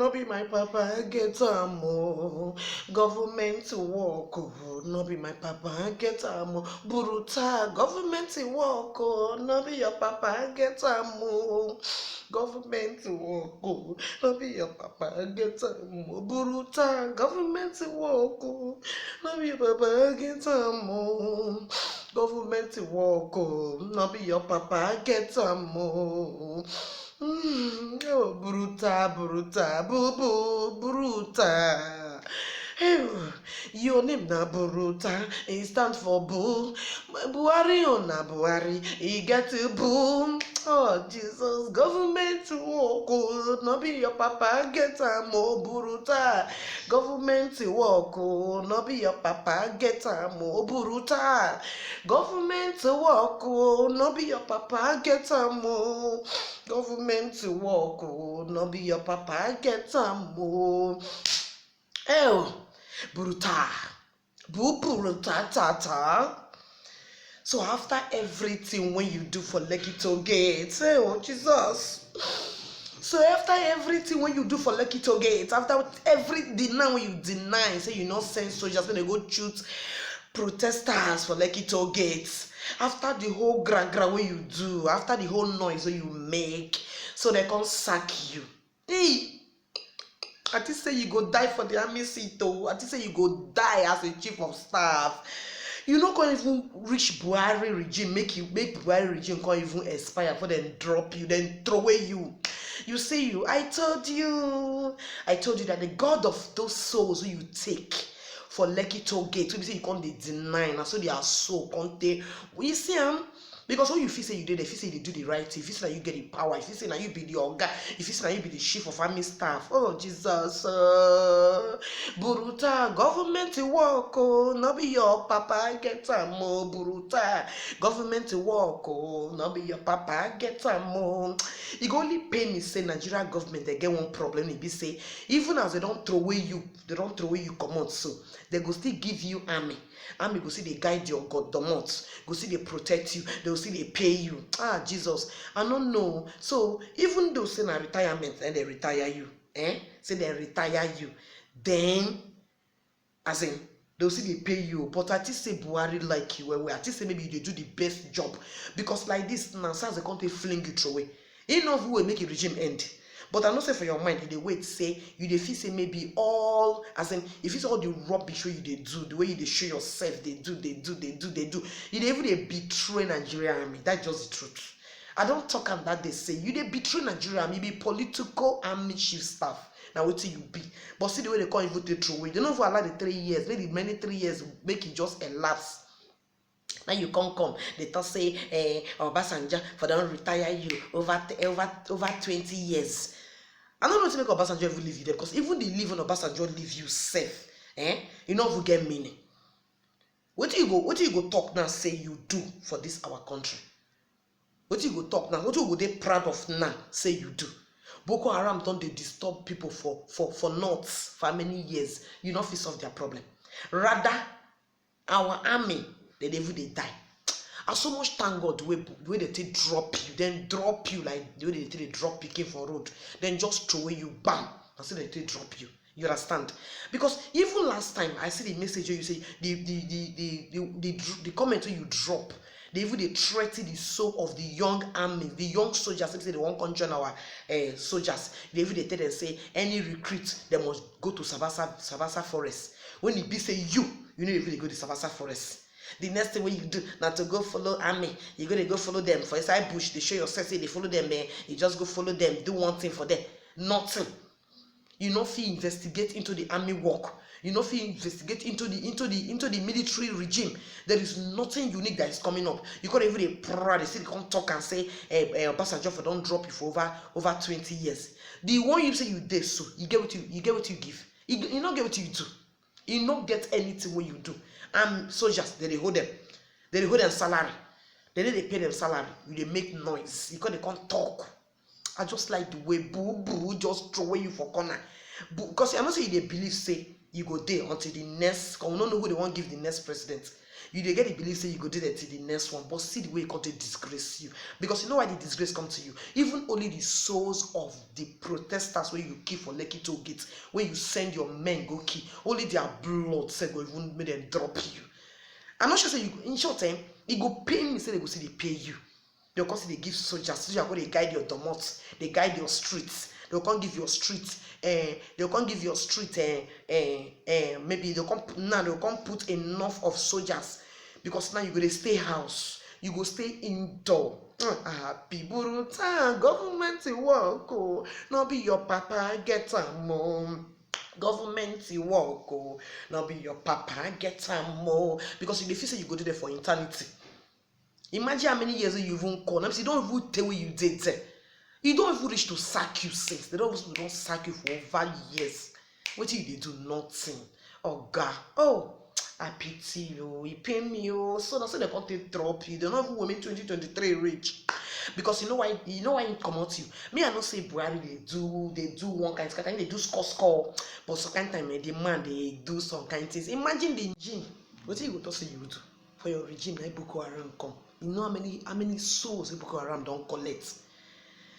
no be my papa get am. Government work, no be my papa get am. Buruta, government work, no be your papa get am. Government work, no be your papa get am. Buruta, government work, no be your papa get am. Government work, no be your papa get am. Oh, bruta, bruta, boo boo, bruta. Ew, your name na Buruta, it stands for Boo. Buhari or na Buhari, he get to boom. Oh Jesus, government work, oh, no be your papa get am oh Buruta. Government work, oh, no be your papa get am oh Buruta. Government work, oh, no be your papa get am oh. Government work, oh, no be your papa get am oh. Ew. Buruta, buruta tata. So after everything when you do for Lekki Toll Gate, oh Jesus. So after everything when you do for Lekki Toll Gate, after every deny when you deny, say you not send soldiers when they go shoot protesters for Lekki Toll Gate, after the whole gra when you do, after the whole noise when you make, so they can sack you. Hey. I think say you go die for the army seat though. I think say you go die as a chief of staff. You no can't even reach Buhari regime, make Buhari regime can't even expire for them drop you, then throw away you. You say you, I told you that the God of those souls who you take for Lekki Toll Gate, so you say you can't deny, and so they are so can't they? You see them. Because when you feel say you did, if you say they do the right thing, if you say that you get the power, if you say that you be the organ, if you say that you be the chief of army staff, oh Jesus, Buruta, government work, oh, no be your papa get am oh, Buruta, government work, oh, no be your papa get am oh. It only pain me say Nigeria government they get one problem. It be say even as they don't throw away you come out so they go still give you army. Army go see they guide your God domot, go see they protect you, they go see they pay you. Ah Jesus, I don't know. So even though say na retirement and they retire you, say they retire you, then as in they'll see they pay you. But I just say Buhari like you well. I just say maybe they do the best job because like this now, as the country fling you through away. Enough will make a regime end. But I know say for your mind, you dey wait say you dey feel say maybe all as in if it's all the rubbish wey you dey do, the way you dey show yourself, they do. You dey even dey betray Nigeria army. That's just the truth. I don't talk am that they say you dey betray Nigeria army, be political army chief staff. Now wetin you be? But see the way they can't even take through away. They don't even allow the 3 years, maybe many 3 years make it just elapse. Now you come, they talk say Obasanjo for don't retire you over 20 years. I don't know to make Obasanjo even leave you there because even the leave when Obasanjo leave you safe, you not even get meaning. What do you go talk now say you do for this our country? What do you go talk now? What you go dey proud of now say you do? Boko Haram don't they disturb people for north for many years? You not fit solve their problem. Rather, our army they die. I so much thank God the way they take drop you, then drop you like the way they take drop picking for road, then just throw away you, bam, and so they take drop you. You understand? Because even last time I see the message where you say the comment where you drop, they even they threaten the soul of the young army, the young soldiers. They say they won't come join our soldiers. They even they tell them say any recruit they must go to Savasa Forest. When it be say you know if they go to Savasa Forest. The next thing when you do now to go follow army, you're gonna go follow them for inside bush. They show yourself, say they follow them, you just go follow them, do one thing for them, nothing. You know, if you investigate into the army work, you know, if you investigate into the military regime, there is nothing unique that is coming up. You can't even proud. They still can't talk and say, Obasanjo for don't drop you for over 20 years. The one you say you did so, you get what you give. You not get what you do. You not get anything when you do. Soldiers, they hold them. They hold them salary. They pay them salary. They make noise. Because they can't talk. I just like the way boo just throw away you for corner. Because I know say they believe say you go there until the next, because we don't know who they want give the next president. You dey get the belief say you go do that till the next one, but see the way it come to disgrace you. Because you know why the disgrace come to you? Even only the souls of the protesters wey you kill for Lekki toll gate, when you send your men go kill, only their blood say go even make them drop you. I'm not sure say you, in short time, it go pay me say they go see they pay you. They'll come say they give soldiers go they guide your domot, they guide your streets. They'll come give your streets, they'll come give your street, maybe they'll come put enough of soldiers, because now you go to stay house, you go stay indoor. People time government work, oh, not be your papa get am mom. Government work, oh, not be your papa get am more, because you feel say you go do there for eternity. Imagine how many years you even call. You don't even tell what you did there. You don't even reach to sack you since. They don't sack you for over years. What do they do? Nothing. Oh God. Oh, I pity you. He pay me. Oh, so that's why they can't drop you. They're not even women 2023 rich. Because you know why he come out to you. Me, I don't say Buhari they do one kind of thing. They do score. But some kind of time the man they do some kind of things. Imagine the regime. What do you go to say you do for your regime? Like Boko Haram come. You know how many souls Boko Haram don't collect.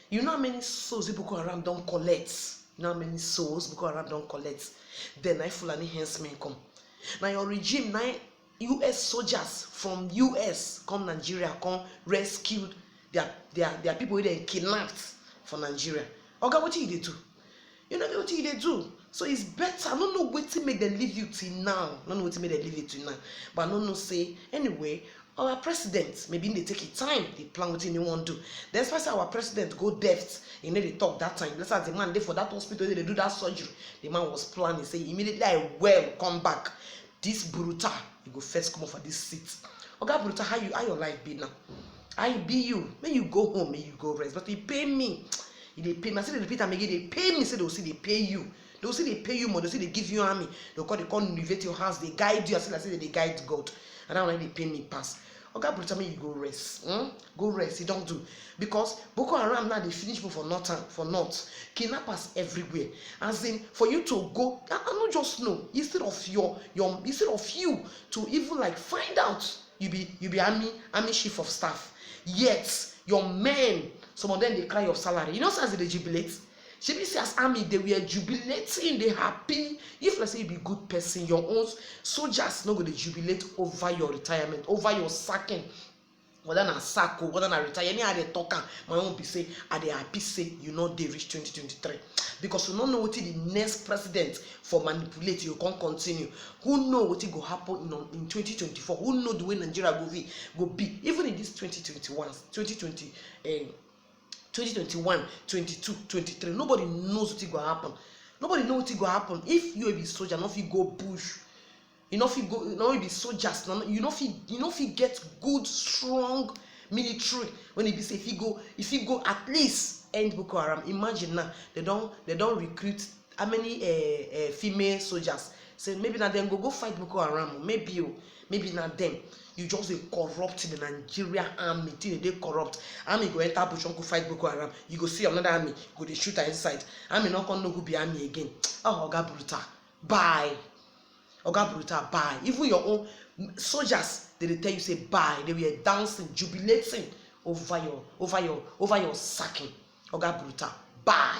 You know how many souls Boko Haram don't collect. You know how many souls Boko Haram don't collect. Then I Fulani hencemen come. Now your regime, now US soldiers from US come Nigeria, come rescue their people who they kidnapped for Nigeria. Okay, what did they do? You know what they do? So it's better. I don't know what to make them leave you till now. I don't know what to make them leave you till now. But I don't know say anyway. Our president, maybe they take it time, they plan what they want to do. Then especially our president go depth, you know they talk that time. Let's say the man there for that hospital, they do that surgery. The man was planning, say immediately I will come back. This brutal, you go first come up for this seat. Okay, brutal, how your life be now? I be you. When you go home, may you go rest. But they pay me. They pay me. I say they repeat and again, they pay me, say they'll see they pay you. They'll see they pay you more, they'll see they give you army. They call renovate your house, they guide you. I say they guide God. And now they pay me pass. Okay, brutal, me you go rest. Go rest, you don't do. Because Boko Haram now they finish for north. Kidnappers everywhere. As in for you to go, I don't just know. Instead of you to even like find out, you be army chief of staff. Yet your men, some of them they cry your salary. You know as they jubilate. She be say as army they were jubilating, they happy. If let's say you be good person, your own soldiers not going to jubilate over your retirement, over your sacking. Whether na sack or whether na retire, any other talker, my own be say, are they happy say you know they reach 2023? Because you don't know what the next president for manipulate, you can't continue. Who know what it go happen in 2024? Who know the way Nigeria go be? Even in this 2021, 22, 23, nobody knows what it go happen. Nobody knows what it go happen. If you be soldier, not if you go bush, you know if you go, you be soldiers, you know if you get good, strong military. When it be say if you go at least end Boko Haram. Imagine now they don't recruit how many female soldiers. Say maybe now them go fight Boko Haram. Maybe not them. You just corrupt the Nigeria army till they corrupt. Army go enter bush and go fight Boko Haram. You go see another army go they shoot her inside. Army not gonna know who be army again. Oh, Oga Brutal, bye. Oga Brutal, bye. Even your own soldiers, they tell you say bye. They were dancing, jubilating over your sacking. Oga Brutal, bye.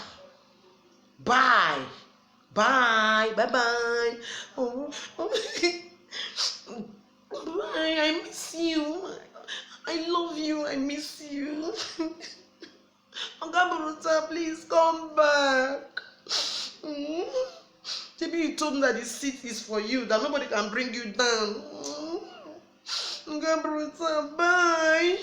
Bye. Bye. Bye bye. Oh. Bye, I miss you. I love you. I miss you. Oga Brutal, please come back. Maybe you told me that the seat is for you, that nobody can bring you down. Oga Brutal, bye.